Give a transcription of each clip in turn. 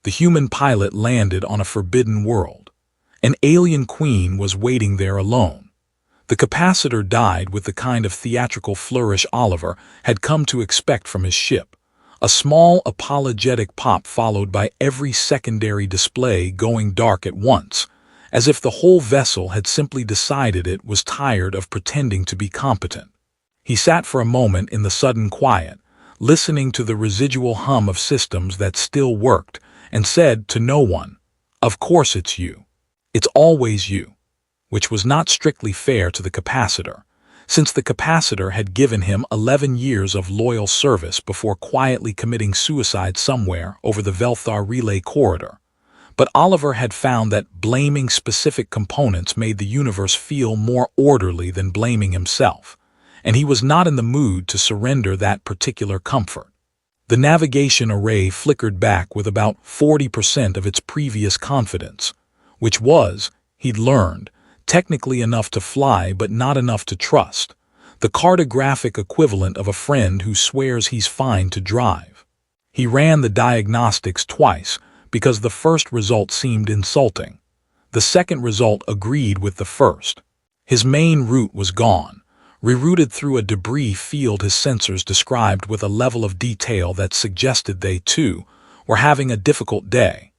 The human pilot landed on a forbidden world. An alien queen was waiting there alone. The capacitor died with the kind of theatrical flourish Oliver had come to expect from his ship. A small apologetic pop followed by every secondary display going dark at once, as if the whole vessel had simply decided it was tired of pretending to be competent. He sat for a moment in the sudden quiet, listening to the residual hum of systems that still worked, and said to no one, "Of course it's you. It's always you," which was not strictly fair to the capacitor, since the capacitor had given him 11 years of loyal service before quietly committing suicide somewhere over the Velthar relay corridor. But Oliver had found that blaming specific components made the universe feel more orderly than blaming himself, and he was not in the mood to surrender that particular comfort. The navigation array flickered back with about 40% of its previous confidence, which was, he'd learned, technically enough to fly but not enough to trust, the cartographic equivalent of a friend who swears he's fine to drive. He ran the diagnostics twice because the first result seemed insulting. The second result agreed with the first. His main route was gone, rerouted through a debris field his sensors described with a level of detail that suggested they, too, were having a difficult day.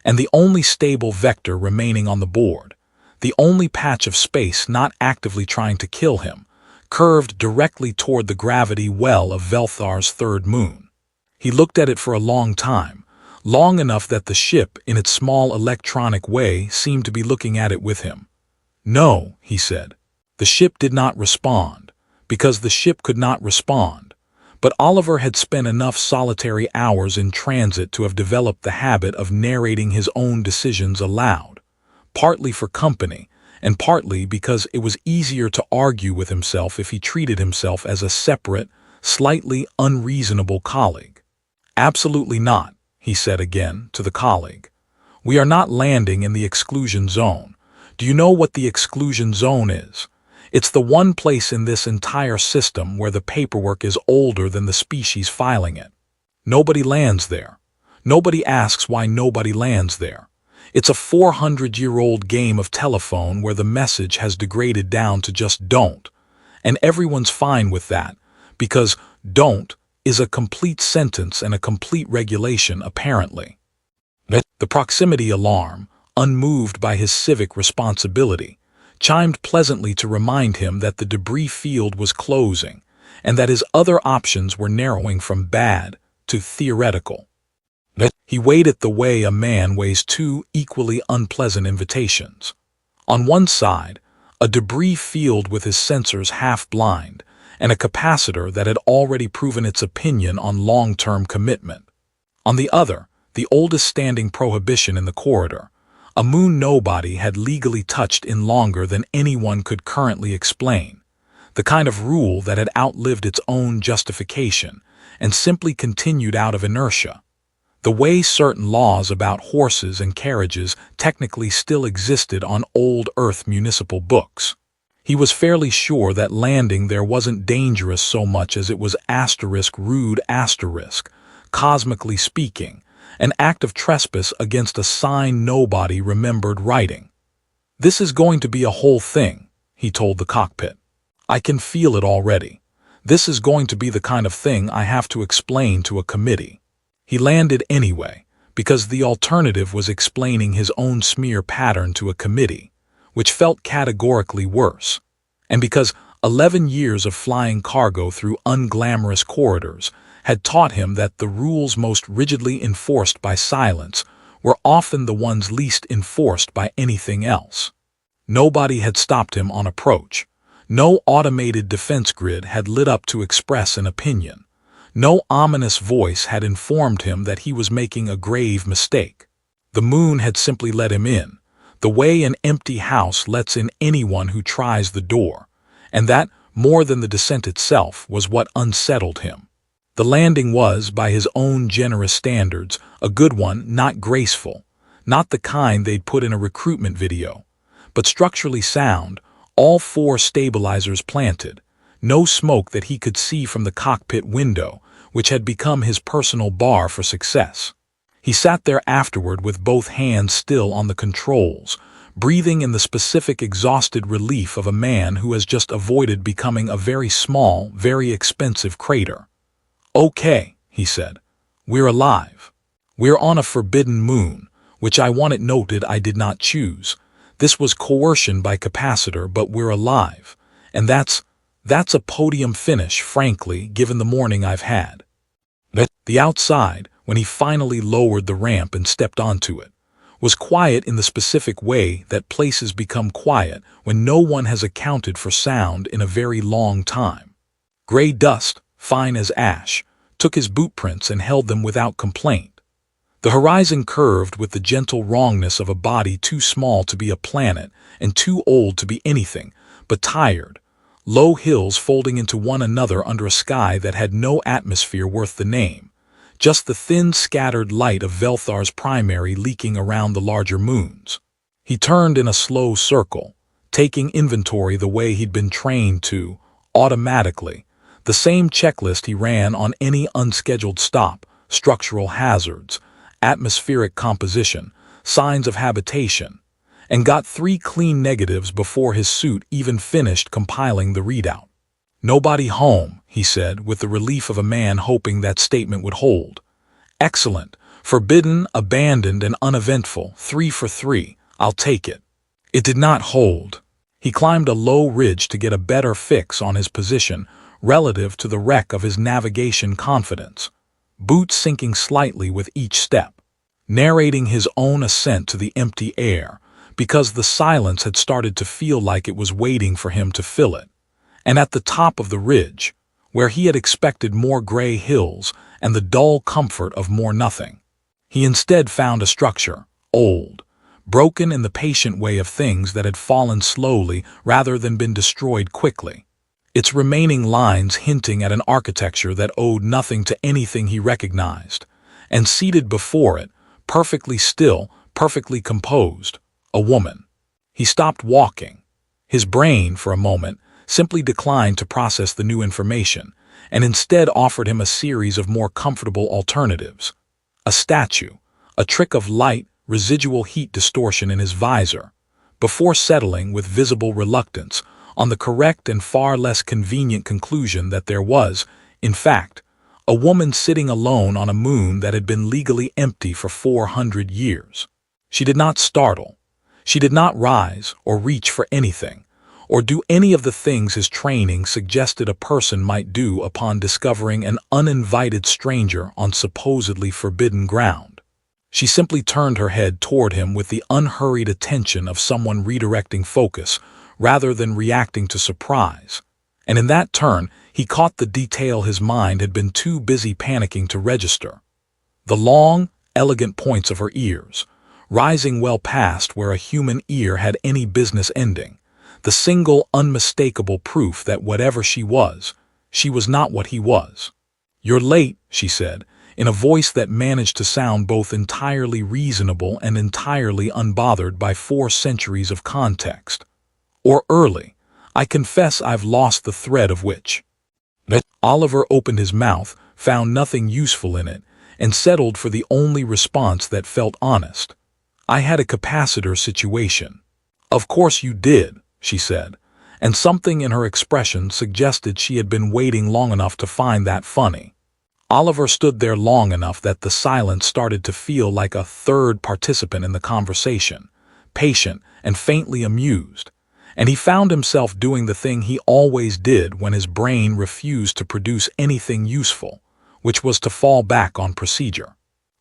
And the only stable vector remaining on the board, the only patch of space not actively trying to kill him, curved directly toward the gravity well of Velthar's third moon. He looked at it for a long time, long enough that the ship, in its small electronic way, seemed to be looking at it with him. "No," he said. The ship did not respond, because the ship could not respond. But Oliver had spent enough solitary hours in transit to have developed the habit of narrating his own decisions aloud, partly for company, and partly because it was easier to argue with himself if he treated himself as a separate, slightly unreasonable colleague. "Absolutely not," he said again to the colleague. "We are not landing in the exclusion zone. Do you know what the exclusion zone is? It's the one place in this entire system where the paperwork is older than the species filing it. Nobody lands there. Nobody asks why nobody lands there. It's a 400-year-old game of telephone where the message has degraded down to just don't, and everyone's fine with that, because don't is a complete sentence and a complete regulation, apparently." The proximity alarm, unmoved by his civic responsibility, chimed pleasantly to remind him that the debris field was closing and that his other options were narrowing from bad to theoretical. He weighed it the way a man weighs two equally unpleasant invitations. On one side, a debris field with his sensors half blind, and a capacitor that had already proven its opinion on long-term commitment. On the other, the oldest standing prohibition in the corridor, a moon nobody had legally touched in longer than anyone could currently explain, the kind of rule that had outlived its own justification and simply continued out of inertia. The way certain laws about horses and carriages technically still existed on old Earth municipal books. He was fairly sure that landing there wasn't dangerous so much as it was *rude*, cosmically speaking, an act of trespass against a sign nobody remembered writing. "This is going to be a whole thing," he told the cockpit. "I can feel it already. This is going to be the kind of thing I have to explain to a committee." He landed anyway, because the alternative was explaining his own smear pattern to a committee, which felt categorically worse, and because 11 years of flying cargo through unglamorous corridors had taught him that the rules most rigidly enforced by silence were often the ones least enforced by anything else. Nobody had stopped him on approach. No automated defense grid had lit up to express an opinion. No ominous voice had informed him that he was making a grave mistake. The moon had simply let him in, the way an empty house lets in anyone who tries the door, and that, more than the descent itself, was what unsettled him. The landing was, by his own generous standards, a good one, not graceful, not the kind they'd put in a recruitment video, but structurally sound, all 4 stabilizers planted, no smoke that he could see from the cockpit window, which had become his personal bar for success. He sat there afterward with both hands still on the controls, breathing in the specific exhausted relief of a man who has just avoided becoming a very small, very expensive crater. "Okay," he said. "We're alive. We're on a forbidden moon, which I want it noted I did not choose. This was coercion by capacitor, but we're alive. And that's a podium finish, frankly, given the morning I've had." The outside, when he finally lowered the ramp and stepped onto it, was quiet in the specific way that places become quiet when no one has accounted for sound in a very long time. Gray dust, fine as ash, took his boot prints and held them without complaint. The horizon curved with the gentle wrongness of a body too small to be a planet and too old to be anything, but tired. Low hills folding into one another under a sky that had no atmosphere worth the name. Just the thin, scattered light of Velthar's primary leaking around the larger moons. He turned in a slow circle, taking inventory the way he'd been trained to, automatically, the same checklist he ran on any unscheduled stop: structural hazards, atmospheric composition, signs of habitation, and got 3 clean negatives before his suit even finished compiling the readout. "Nobody home," he said, with the relief of a man hoping that statement would hold. "Excellent. Forbidden, abandoned, and uneventful. 3 for 3. I'll take it." It did not hold. He climbed a low ridge to get a better fix on his position relative to the wreck of his navigation confidence, boots sinking slightly with each step, narrating his own ascent to the empty air, because the silence had started to feel like it was waiting for him to fill it. And at the top of the ridge, where he had expected more gray hills and the dull comfort of more nothing, he instead found a structure, old, broken in the patient way of things that had fallen slowly rather than been destroyed quickly, its remaining lines hinting at an architecture that owed nothing to anything he recognized, and seated before it, perfectly still, perfectly composed, a woman. He stopped walking. His brain, for a moment, simply declined to process the new information, and instead offered him a series of more comfortable alternatives. A statue, a trick of light, residual heat distortion in his visor, before settling with visible reluctance on the correct and far less convenient conclusion that there was, in fact, a woman sitting alone on a moon that had been legally empty for 400 years. She did not startle. She did not rise or reach for anything, or do any of the things his training suggested a person might do upon discovering an uninvited stranger on supposedly forbidden ground. She simply turned her head toward him with the unhurried attention of someone redirecting focus rather than reacting to surprise, and in that turn he caught the detail his mind had been too busy panicking to register. The long, elegant points of her ears, rising well past where a human ear had any business ending, the single unmistakable proof that whatever she was not what he was. "You're late," she said, in a voice that managed to sound both entirely reasonable and entirely unbothered by 4 centuries of context. "Or early. I confess I've lost the thread of which." Oliver opened his mouth, found nothing useful in it, and settled for the only response that felt honest. "I had a capacitor situation." "Of course you did," she said, and something in her expression suggested she had been waiting long enough to find that funny. Oliver stood there long enough that the silence started to feel like a third participant in the conversation, patient and faintly amused, and he found himself doing the thing he always did when his brain refused to produce anything useful, which was to fall back on procedure.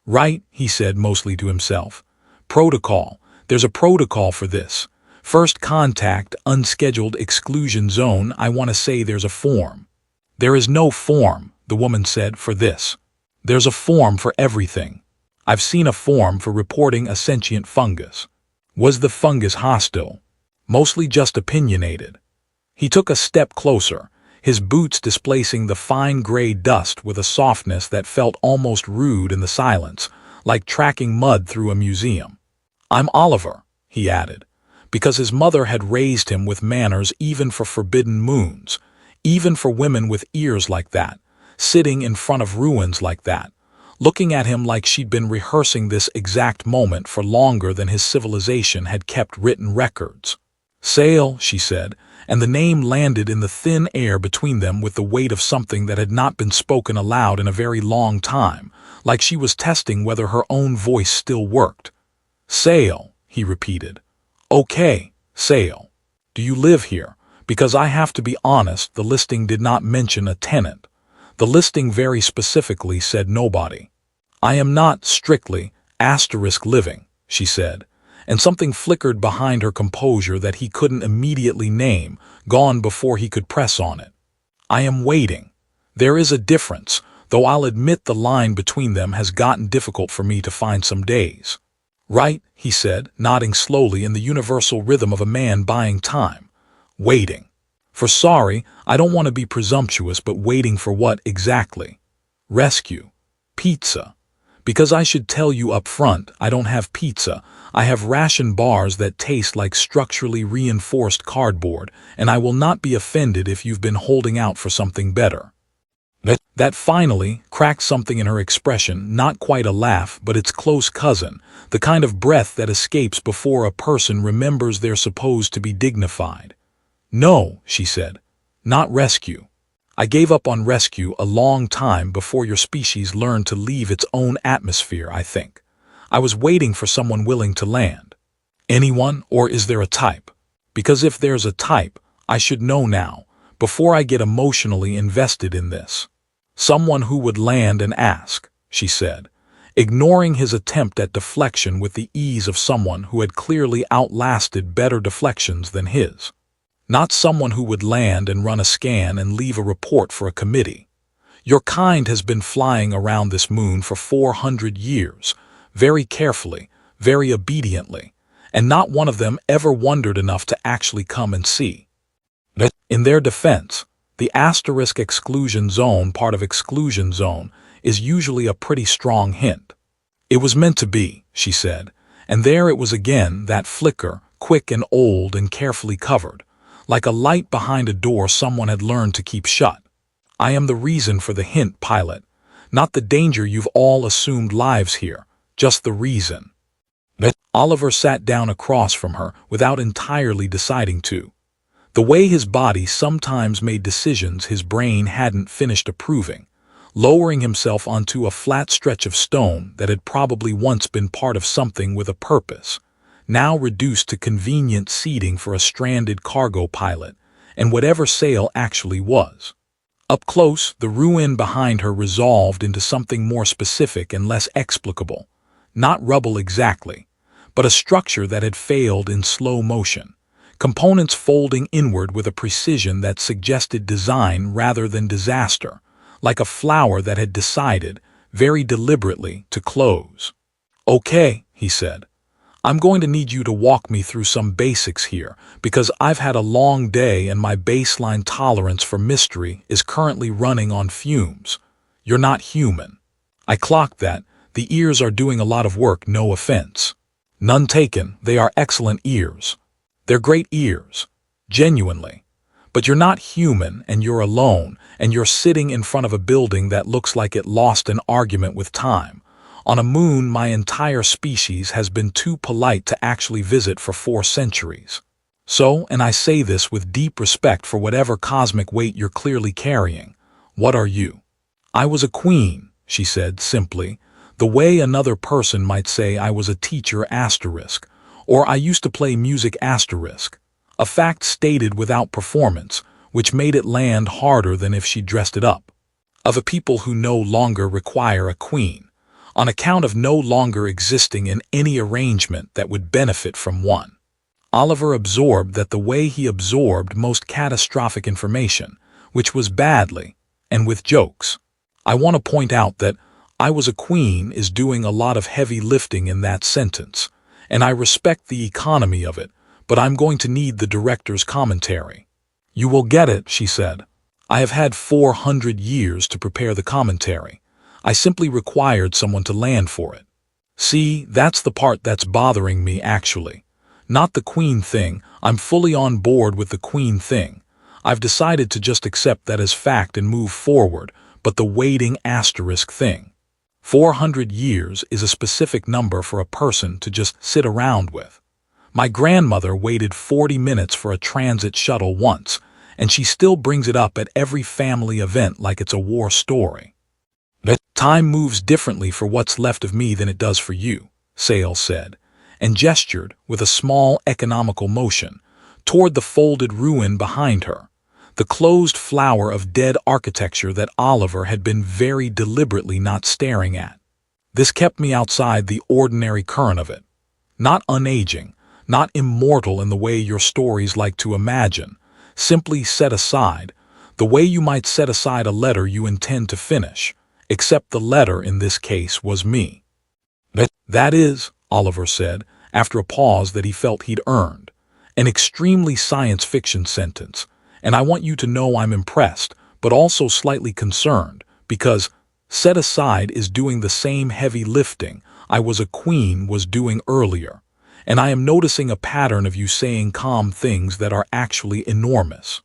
"Right," he said mostly to himself. "Protocol. There's a protocol for this. First contact, unscheduled exclusion zone. I want to say there's a form." "There is no form," the woman said, "for this. There's a form for everything. I've seen a form for reporting a sentient fungus." "Was the fungus hostile?" "Mostly just opinionated." He took a step closer, his boots displacing the fine gray dust with a softness that felt almost rude in the silence, like tracking mud through a museum. "I'm Oliver," he added, because his mother had raised him with manners even for forbidden moons, even for women with ears like that, sitting in front of ruins like that, looking at him like she'd been rehearsing this exact moment for longer than his civilization had kept written records. "Sail," she said, and the name landed in the thin air between them with the weight of something that had not been spoken aloud in a very long time, like she was testing whether her own voice still worked. "Sail," he repeated. "Okay, Sail. Do you live here? Because I have to be honest, the listing did not mention a tenant. The listing very specifically said nobody." "I am not strictly living," she said, and something flickered behind her composure that he couldn't immediately name, gone before he could press on it. "I am waiting. There is a difference, though I'll admit the line between them has gotten difficult for me to find some days." "Right," he said, nodding slowly in the universal rhythm of a man buying time. "Waiting. For sorry, I don't want to be presumptuous, but waiting for what exactly?" "Rescue. Pizza. Because I should tell you up front, I don't have pizza. I have ration bars that taste like structurally reinforced cardboard, and I will not be offended if you've been holding out for something better." That finally cracked something in her expression, not quite a laugh, but its close cousin, the kind of breath that escapes before a person remembers they're supposed to be dignified. "No," she said, "not rescue. I gave up on rescue a long time before your species learned to leave its own atmosphere, I think. I was waiting for someone willing to land." "Anyone, or is there a type? Because if there's a type, I should know now, before I get emotionally invested in this." "Someone who would land and ask," she said, ignoring his attempt at deflection with the ease of someone who had clearly outlasted better deflections than his. "Not someone who would land and run a scan and leave a report for a committee. Your kind has been flying around this moon for 400 years, very carefully, very obediently, and not one of them ever wondered enough to actually come and see." In their defense, the asterisk exclusion zone part of exclusion zone is usually a pretty strong hint. "It was meant to be," she said, and there it was again, that flicker, quick and old and carefully covered, like a light behind a door someone had learned to keep shut. "I am the reason for the hint, pilot. Not the danger you've all assumed lives here, just the reason." Oliver sat down across from her without entirely deciding to. The way his body sometimes made decisions his brain hadn't finished approving, lowering himself onto a flat stretch of stone that had probably once been part of something with a purpose, now reduced to convenient seating for a stranded cargo pilot, and whatever Sail actually was. Up close, the ruin behind her resolved into something more specific and less explicable. Not rubble exactly, but a structure that had failed in slow motion. Components folding inward with a precision that suggested design rather than disaster, like a flower that had decided, very deliberately, to close. "Okay," he said. "I'm going to need you to walk me through some basics here, because I've had a long day and my baseline tolerance for mystery is currently running on fumes. You're not human." I clocked that. The ears are doing a lot of work, no offense. None taken, they are excellent ears. They're great ears, genuinely. But you're not human, and you're alone, and you're sitting in front of a building that looks like it lost an argument with time, on a moon my entire species has been too polite to actually visit for 4 centuries. So, and I say this with deep respect for whatever cosmic weight you're clearly carrying, what are you? "I was a queen," she said simply, the way another person might say I was a teacher asterisk, or I used to play music asterisk, a fact stated without performance, which made it land harder than if she dressed it up. "Of a people who no longer require a queen, on account of no longer existing in any arrangement that would benefit from one." Oliver absorbed that the way he absorbed most catastrophic information, which was badly, and with jokes. I want to point out that "I was a queen" is doing a lot of heavy lifting in that sentence, and I respect the economy of it, but I'm going to need the director's commentary. "You will get it," she said. "I have had 400 years to prepare the commentary. I simply required someone to land for it. See, that's the part that's bothering me, actually. Not the queen thing. I'm fully on board with the queen thing. I've decided to just accept that as fact and move forward, but the waiting asterisk thing. 400 years is a specific number for a person to just sit around with. My grandmother waited 40 minutes for a transit shuttle once, and she still brings it up at every family event like it's a war story. But time moves differently for what's left of me than it does for you, Sale said, and gestured with a small economical motion toward the folded ruin behind her, the closed flower of dead architecture that Oliver had been very deliberately not staring at. This kept me outside the ordinary current of it. Not unaging, not immortal in the way your stories like to imagine, simply set aside, the way you might set aside a letter you intend to finish, except the letter in this case was me. That is, Oliver said, after a pause that he felt he'd earned, an extremely science fiction sentence, and I want you to know I'm impressed, but also slightly concerned, because set aside is doing the same heavy lifting I was a queen was doing earlier, and I am noticing a pattern of you saying calm things that are actually enormous.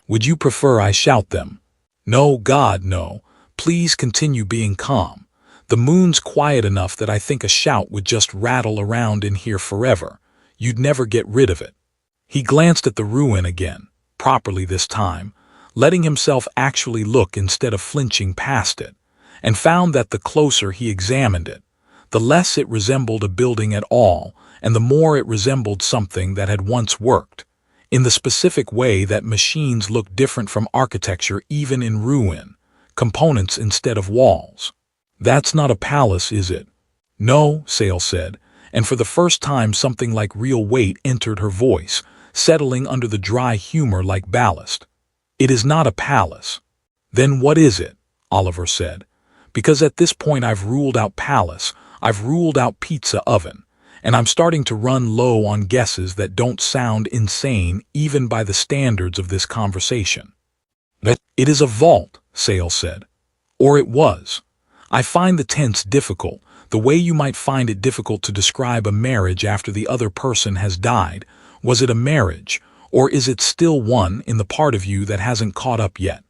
Would you prefer I shout them? No, God, no. Please continue being calm. The moon's quiet enough that I think a shout would just rattle around in here forever. You'd never get rid of it. He glanced at the ruin again, properly this time, letting himself actually look instead of flinching past it, and found that the closer he examined it, the less it resembled a building at all, and the more it resembled something that had once worked, in the specific way that machines look different from architecture even in ruin, components instead of walls. That's not a palace, is it? No, Sale said, and for the first time something like real weight entered her voice, settling under the dry humor like ballast. It is not a palace. Then what is it? Oliver said. Because at this point I've ruled out palace, I've ruled out pizza oven, and I'm starting to run low on guesses that don't sound insane even by the standards of this conversation. It is a vault, Sale said. Or it was. I find the tense difficult, the way you might find it difficult to describe a marriage after the other person has died. Was it a marriage, or is it still one in the part of you that hasn't caught up yet?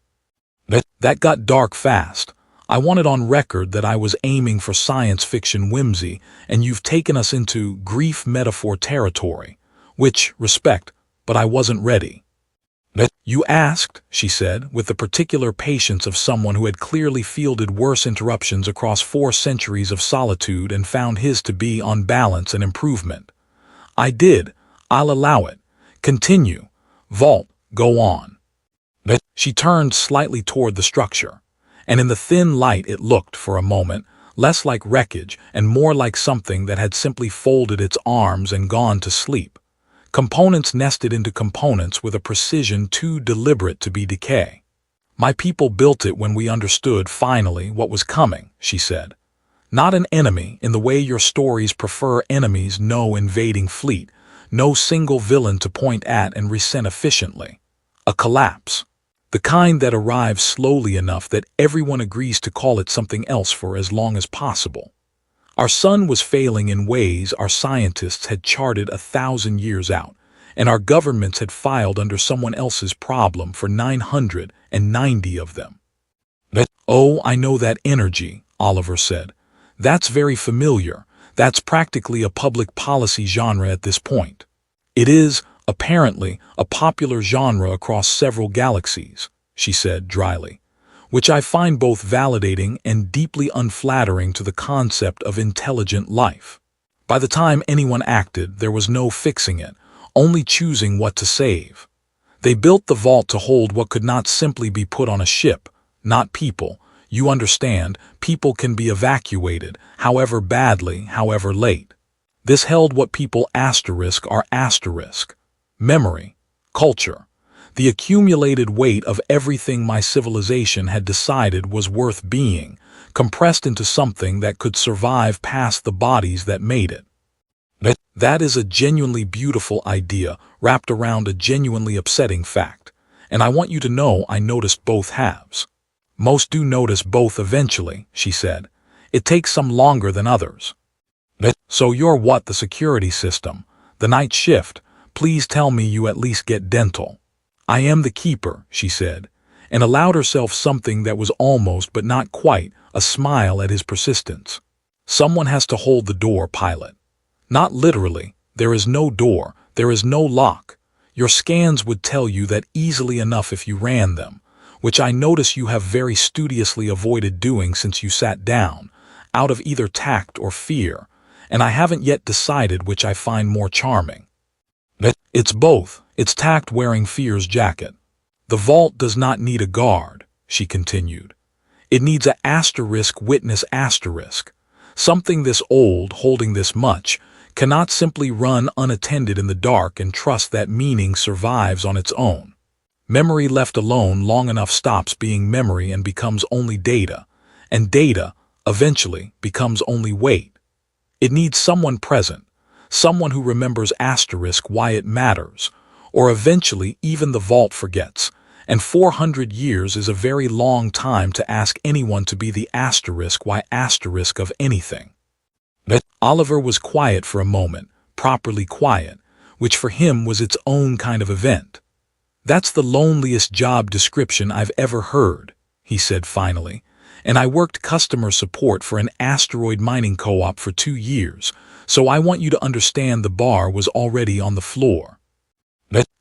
That got dark fast. I wanted on record that I was aiming for science fiction whimsy, and you've taken us into grief metaphor territory, which, respect, but I wasn't ready. You asked, she said, with the particular patience of someone who had clearly fielded worse interruptions across 4 centuries of solitude and found his to be, on balance, an improvement. I did. I'll allow it. Continue. Vault, go on. She turned slightly toward the structure, and in the thin light it looked, for a moment, less like wreckage and more like something that had simply folded its arms and gone to sleep. Components nested into components with a precision too deliberate to be decay. My people built it when we understood, finally, what was coming, she said. Not an enemy in the way your stories prefer enemies, no invading fleet, no single villain to point at and resent efficiently. A collapse. The kind that arrives slowly enough that everyone agrees to call it something else for as long as possible. Our sun was failing in ways our scientists had charted 1,000 years out, and our governments had filed under someone else's problem for 990 of them. Oh, I know that energy, Oliver said. That's very familiar. That's practically a public policy genre at this point. It is, apparently, a popular genre across several galaxies, she said dryly, which I find both validating and deeply unflattering to the concept of intelligent life. By the time anyone acted, there was no fixing it, only choosing what to save. They built the vault to hold what could not simply be put on a ship, not people. You understand, people can be evacuated, however badly, however late. This held what people are asterisk. Memory, culture, the accumulated weight of everything my civilization had decided was worth being, compressed into something that could survive past the bodies that made it. That is a genuinely beautiful idea wrapped around a genuinely upsetting fact, and I want you to know I noticed both halves. Most do notice both eventually, she said. It takes some longer than others. So you're what, the security system, the night shift? Please tell me you at least get dental. I am the keeper, she said, and allowed herself something that was almost but not quite a smile at his persistence. Someone has to hold the door, pilot. Not literally. There is no door. There is no lock. Your scans would tell you that easily enough if you ran them, which I notice you have very studiously avoided doing since you sat down, out of either tact or fear, and I haven't yet decided which I find more charming. It's both. It's tact wearing fear's jacket. The vault does not need a guard, she continued. It needs a asterisk witness asterisk. Something this old, holding this much, cannot simply run unattended in the dark and trust that meaning survives on its own. Memory left alone long enough stops being memory and becomes only data, and data, eventually, becomes only weight. It needs someone present, someone who remembers asterisk why it matters, or eventually even the vault forgets, and 400 years is a very long time to ask anyone to be the asterisk why asterisk of anything. Oliver was quiet for a moment, properly quiet, which for him was its own kind of event. That's the loneliest job description I've ever heard, he said finally, and I worked customer support for an asteroid mining co-op for 2 years, so I want you to understand the bar was already on the floor.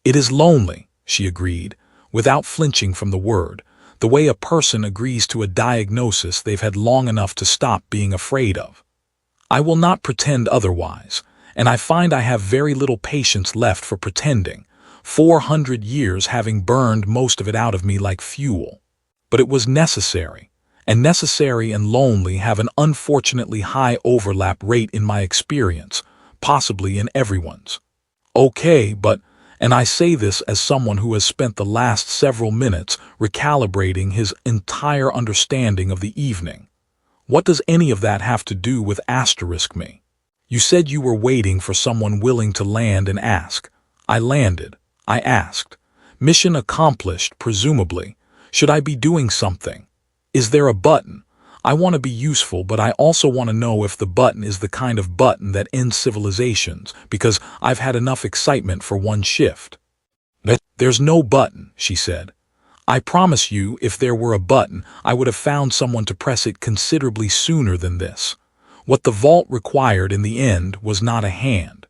It is lonely, she agreed, without flinching from the word, the way a person agrees to a diagnosis they've had long enough to stop being afraid of. I will not pretend otherwise, and I find I have very little patience left for pretending, 400 years having burned most of it out of me like fuel. But it was necessary, and necessary and lonely have an unfortunately high overlap rate in my experience, possibly in everyone's. Okay, but, and I say this as someone who has spent the last several minutes recalibrating his entire understanding of the evening. What does any of that have to do with asterisk me? You said you were waiting for someone willing to land and ask. I landed. I asked. Mission accomplished, presumably. Should I be doing something? Is there a button? I want to be useful, but I also want to know if the button is the kind of button that ends civilizations, because I've had enough excitement for one shift. There's no button, she said. I promise you, if there were a button, I would have found someone to press it considerably sooner than this. What the vault required in the end was not a hand.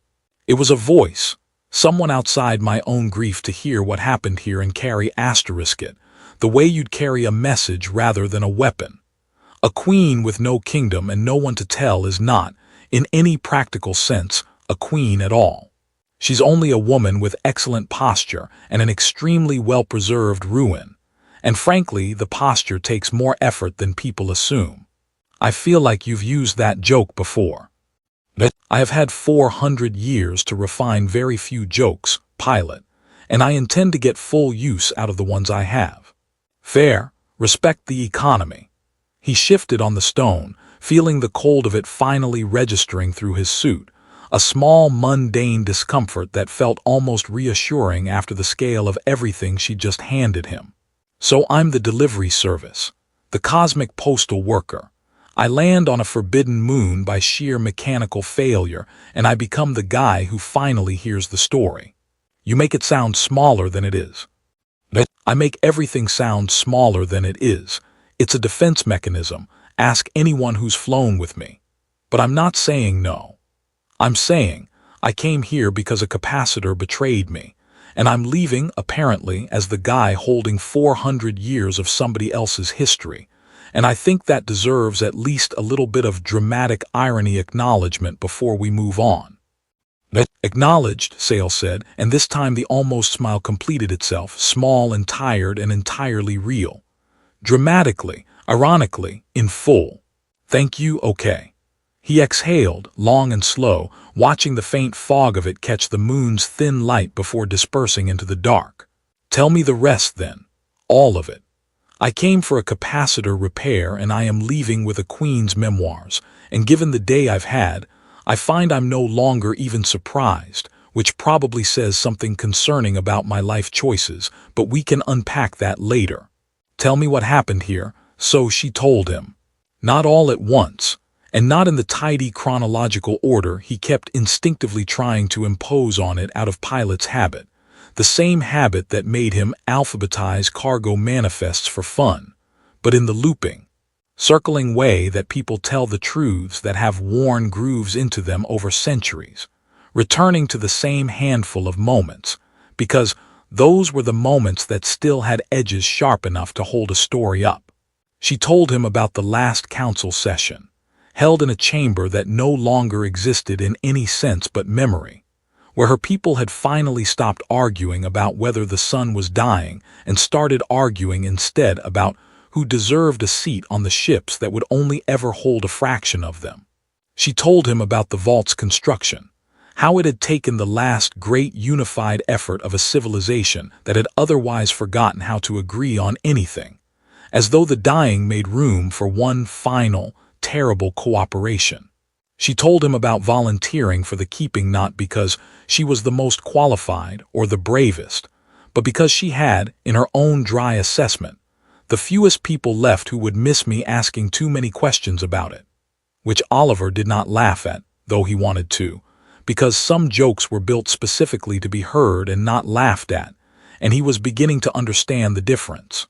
It was a voice, someone outside my own grief to hear what happened here and carry asterisk it, the way you'd carry a message rather than a weapon. A queen with no kingdom and no one to tell is not, in any practical sense, a queen at all. She's only a woman with excellent posture and an extremely well-preserved ruin, and frankly, the posture takes more effort than people assume. I feel like you've used that joke before. I have had 400 years to refine very few jokes, pilot, and I intend to get full use out of the ones I have. Fair, respect the economy. He shifted on the stone, feeling the cold of it finally registering through his suit, a small, mundane discomfort that felt almost reassuring after the scale of everything she just handed him. So I'm the delivery service, the cosmic postal worker. I land on a forbidden moon by sheer mechanical failure, and I become the guy who finally hears the story. You make it sound smaller than it is. I make everything sound smaller than it is. It's a defense mechanism. Ask anyone who's flown with me. But I'm not saying no. I'm saying I came here because a capacitor betrayed me, and I'm leaving, apparently, as the guy holding 400 years of somebody else's history, and I think that deserves at least a little bit of dramatic irony acknowledgement before we move on. Acknowledged, Sale said, and this time the almost smile completed itself, small and tired and entirely real. Dramatically, ironically, in full. Thank you, okay. He exhaled, long and slow, watching the faint fog of it catch the moon's thin light before dispersing into the dark. Tell me the rest, then. All of it. I came for a capacitor repair, and I am leaving with a queen's memoirs, and given the day I've had, I find I'm no longer even surprised, which probably says something concerning about my life choices, but we can unpack that later. Tell me what happened here, so she told him. Not all at once, and not in the tidy chronological order he kept instinctively trying to impose on it out of pilot's habit, the same habit that made him alphabetize cargo manifests for fun, but in the looping. circling way that people tell the truths that have worn grooves into them over centuries, returning to the same handful of moments, because those were the moments that still had edges sharp enough to hold a story up. She told him about the last council session, held in a chamber that no longer existed in any sense but memory, where her people had finally stopped arguing about whether the sun was dying and started arguing instead about who deserved a seat on the ships that would only ever hold a fraction of them. She told him about the vault's construction, how it had taken the last great unified effort of a civilization that had otherwise forgotten how to agree on anything, as though the dying made room for one final, terrible cooperation. She told him about volunteering for the keeping not because she was the most qualified or the bravest, but because she had, in her own dry assessment, the fewest people left who would miss me asking too many questions about it, which Oliver did not laugh at, though he wanted to, because some jokes were built specifically to be heard and not laughed at, and he was beginning to understand the difference.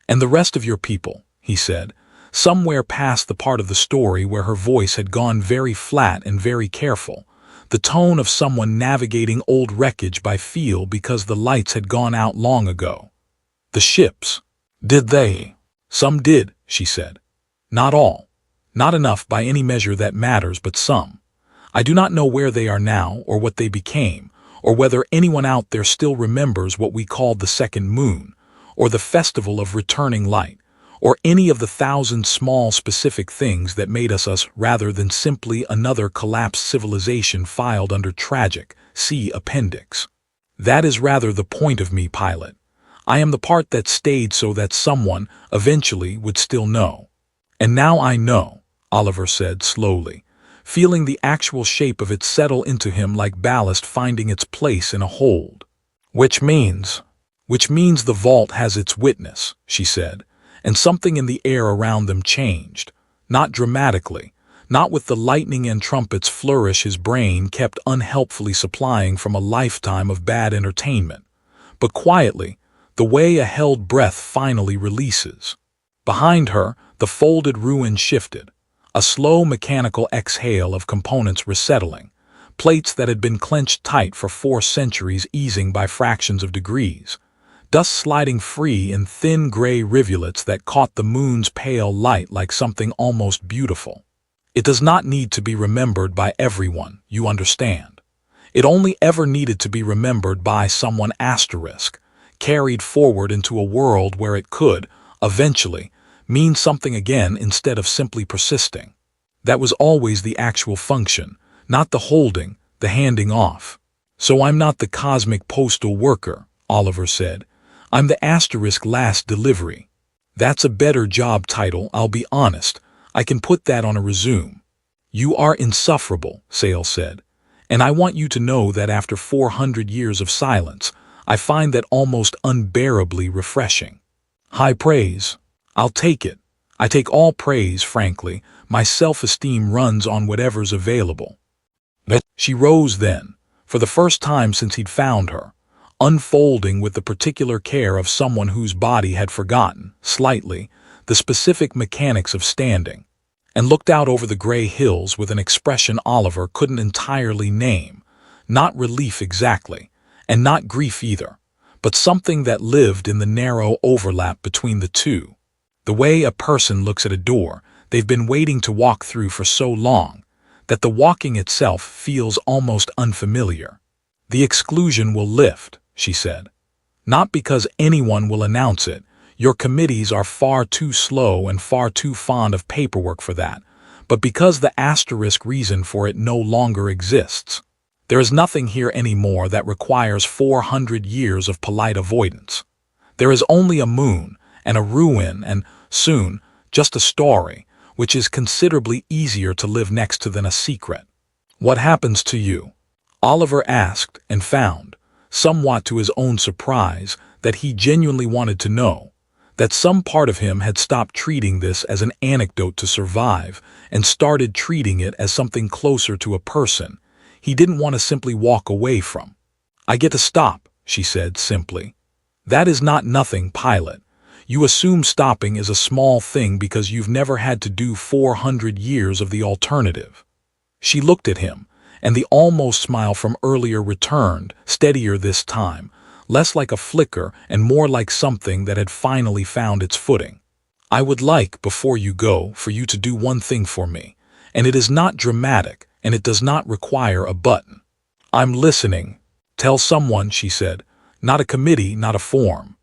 And the rest of your people, he said, somewhere past the part of the story where her voice had gone very flat and very careful, the tone of someone navigating old wreckage by feel because the lights had gone out long ago. The ships. Did they? Some did, she said. Not all. Not enough by any measure that matters, but some. I do not know where they are now or what they became, or whether anyone out there still remembers what we called the second moon, or the festival of returning light, or any of the thousand small specific things that made us rather than simply another collapsed civilization filed under tragic, see appendix. That is rather the point of me, pilot. I am the part that stayed so that someone, eventually, would still know. And now I know, Oliver said slowly, feeling the actual shape of it settle into him like ballast finding its place in a hold. Which means the vault has its witness, she said, and something in the air around them changed, not dramatically, not with the lightning and trumpets flourish his brain kept unhelpfully supplying from a lifetime of bad entertainment, but quietly, the way a held breath finally releases. Behind her, the folded ruin shifted, a slow mechanical exhale of components resettling, plates that had been clenched tight for 4 centuries easing by fractions of degrees, dust sliding free in thin gray rivulets that caught the moon's pale light like something almost beautiful. It does not need to be remembered by everyone, you understand. It only ever needed to be remembered by someone asterisk, carried forward into a world where it could, eventually, mean something again instead of simply persisting. That was always the actual function, not the holding, the handing off. So I'm not the cosmic postal worker, Oliver said. I'm the asterisk last delivery. That's a better job title, I'll be honest. I can put that on a resume. You are insufferable, Sale said. And I want you to know that after 400 years of silence, I find that almost unbearably refreshing. High praise. I'll take it. I take all praise, frankly. My self-esteem runs on whatever's available. She rose then, for the first time since he'd found her, unfolding with the particular care of someone whose body had forgotten, slightly, the specific mechanics of standing, and looked out over the gray hills with an expression Oliver couldn't entirely name, not relief exactly, and not grief either, but something that lived in the narrow overlap between the two. The way a person looks at a door they've been waiting to walk through for so long, that the walking itself feels almost unfamiliar. The exclusion will lift, she said. Not because anyone will announce it. Your committees are far too slow and far too fond of paperwork for that, but because the asterisk reason for it no longer exists. There is nothing here anymore that requires 400 years of polite avoidance. There is only a moon and a ruin and, soon, just a story, which is considerably easier to live next to than a secret. What happens to you? Oliver asked and found, somewhat to his own surprise, that he genuinely wanted to know, that some part of him had stopped treating this as an anecdote to survive and started treating it as something closer to a person he didn't want to simply walk away from. I get to stop, she said simply. That is not nothing, pilot. You assume stopping is a small thing because you've never had to do 400 years of the alternative. She looked at him, and the almost smile from earlier returned, steadier this time, less like a flicker and more like something that had finally found its footing. I would like, before you go, for you to do one thing for me, and it is not dramatic, and it does not require a button. I'm listening. Tell someone, she said, not a committee, not a form.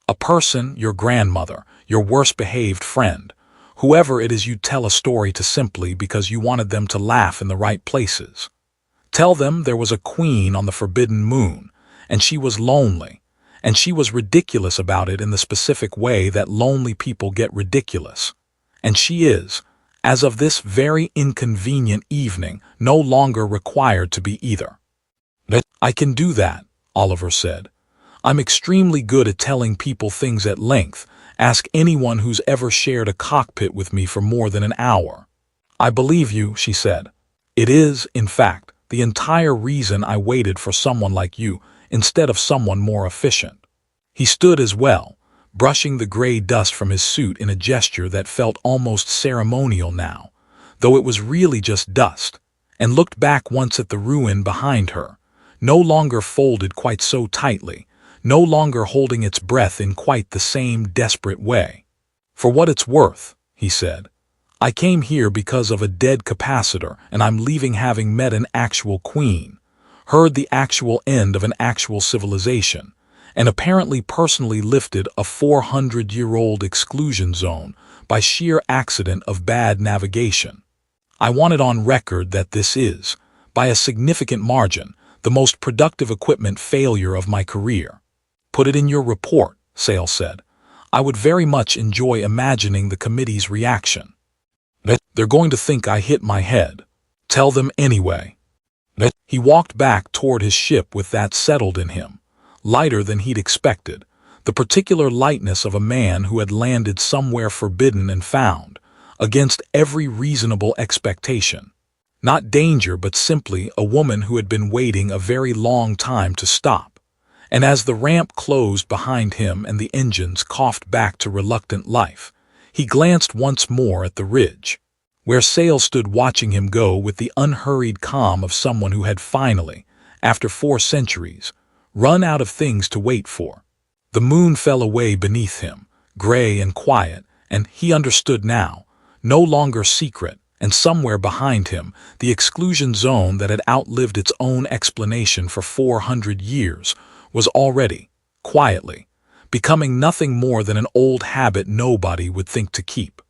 A person, your grandmother, your worst-behaved friend, whoever it is you tell a story to simply because you wanted them to laugh in the right places. Tell them there was a queen on the forbidden moon, and she was lonely, and she was ridiculous about it in the specific way that lonely people get ridiculous. And she is, as of this very inconvenient evening, no longer required to be either. I can do that, Oliver said. I'm extremely good at telling people things at length. Ask anyone who's ever shared a cockpit with me for more than an hour. I believe you, she said. It is, in fact, the entire reason I waited for someone like you instead of someone more efficient. He stood as well, brushing the gray dust from his suit in a gesture that felt almost ceremonial now, though it was really just dust, and looked back once at the ruin behind her, no longer folded quite so tightly, no longer holding its breath in quite the same desperate way. For what it's worth, he said, I came here because of a dead capacitor, and I'm leaving having met an actual queen, heard the actual end of an actual civilization, and apparently personally lifted a 400-year-old exclusion zone by sheer accident of bad navigation. I want it on record that this is, by a significant margin, the most productive equipment failure of my career. Put it in your report, Sale said. I would very much enjoy imagining the committee's reaction. They're going to think I hit my head. Tell them anyway. He walked back toward his ship with that settled in him, lighter than he'd expected, the particular lightness of a man who had landed somewhere forbidden and found, against every reasonable expectation. Not danger, but simply a woman who had been waiting a very long time to stop. And as the ramp closed behind him and the engines coughed back to reluctant life, he glanced once more at the ridge, where Sale stood watching him go with the unhurried calm of someone who had finally, after 4 centuries, run out of things to wait for. The moon fell away beneath him, gray and quiet, and he understood now, no longer secret, and somewhere behind him, the exclusion zone that had outlived its own explanation for 400 years was already, quietly, becoming nothing more than an old habit nobody would think to keep.